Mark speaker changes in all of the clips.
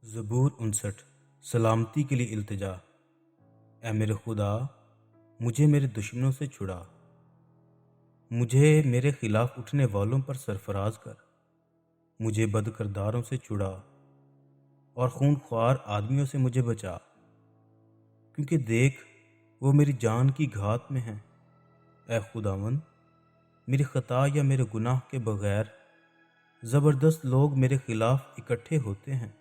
Speaker 1: ज़बूर 59। सलामती के लिए इल्तिजा। ऐ मेरे खुदा, मुझे मेरे दुश्मनों से छुड़ा, मुझे मेरे खिलाफ उठने वालों पर सरफराज कर, मुझे बदकिरदारों से छुड़ा और खूनख्वार आदमियों से मुझे बचा। क्योंकि देख, वो मेरी जान की घात में हैं। ऐ खुदावंद, मेरी खता या मेरे गुनाह के बगैर ज़बरदस्त लोग मेरे खिलाफ इकट्ठे होते हैं।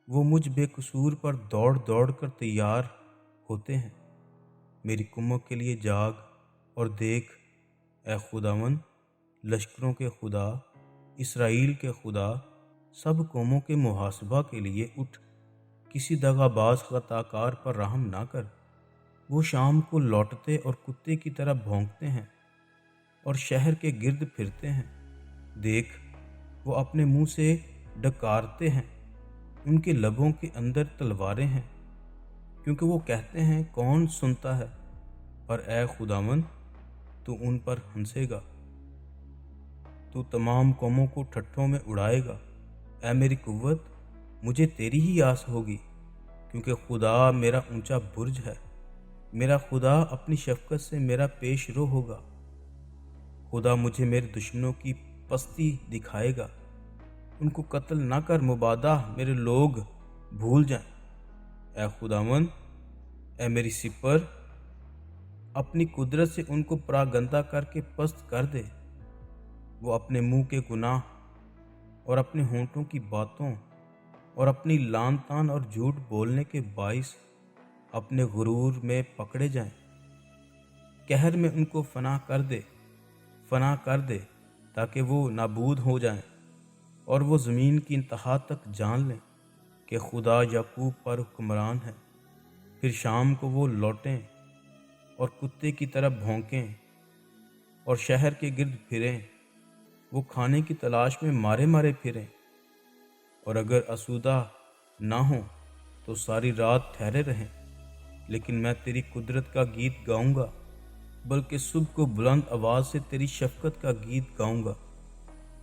Speaker 1: वो मुझ बेकसूर पर दौड़ दौड़ कर तैयार होते हैं। मेरी कुम्मत के लिए जाग और देख। ऐ खुदावंद, लश्करों के खुदा, इसराइल के खुदा, सब कौमों के मुहासबा के लिए उठ। किसी दगाबाज खताकार पर रहम ना कर। वो शाम को लौटते और कुत्ते की तरह भौंकते हैं और शहर के गिर्द फिरते हैं। देख, वो अपने मुंह से डकारते हैं, उनके लबों के अंदर तलवारें हैं, क्योंकि वो कहते हैं कौन सुनता है। पर ऐ खुदावंद, तू उन पर हंसेगा, तू तमाम कौमों को ठट्ठों में उड़ाएगा। ऐ मेरी कुव्वत, मुझे तेरी ही आस होगी, क्योंकि खुदा मेरा ऊंचा बुर्ज है। मेरा खुदा अपनी शफकत से मेरा पेश रो होगा। खुदा मुझे मेरे दुश्मनों की पस्ती दिखाएगा। उनको कत्ल ना कर मुबादा मेरे लोग भूल जाएं। ऐ खुदावंद, ऐ मेरी सिपर, अपनी कुदरत से उनको परागंदा करके पस्त कर दे। वो अपने मुंह के गुनाह और अपने होंठों की बातों और अपनी लान तान और झूठ बोलने के बाइस अपने गुरूर में पकड़े जाएं। कहर में उनको फना कर दे ताकि वो नाबूद हो जाएं और वो ज़मीन की इंतहा तक जान लें कि खुदा याकूब पर हुक्मरान है। फिर शाम को वो लौटें और कुत्ते की तरह भौंकें और शहर के गिर्द फिरें। वो खाने की तलाश में मारे मारे फिरें, और अगर आसूदा ना हो तो सारी रात ठहरे रहें। लेकिन मैं तेरी कुदरत का गीत गाऊंगा, बल्कि सुबह को बुलंद आवाज़ से तेरी शफकत का गीत गाऊंगा,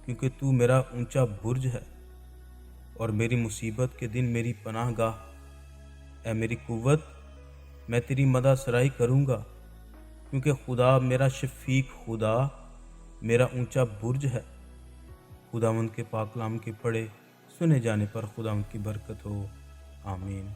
Speaker 1: क्योंकि तू मेरा ऊंचा बुर्ज है और मेरी मुसीबत के दिन मेरी पनाह गाह। ऐ मेरी कुव्वत, मैं तेरी मदद सराई करूंगा, क्योंकि खुदा मेरा शफीक, खुदा मेरा ऊंचा बुर्ज है। खुदावंद के पाक कलाम के पढ़े सुने जाने पर खुदावंद की बरकत हो। आमीन।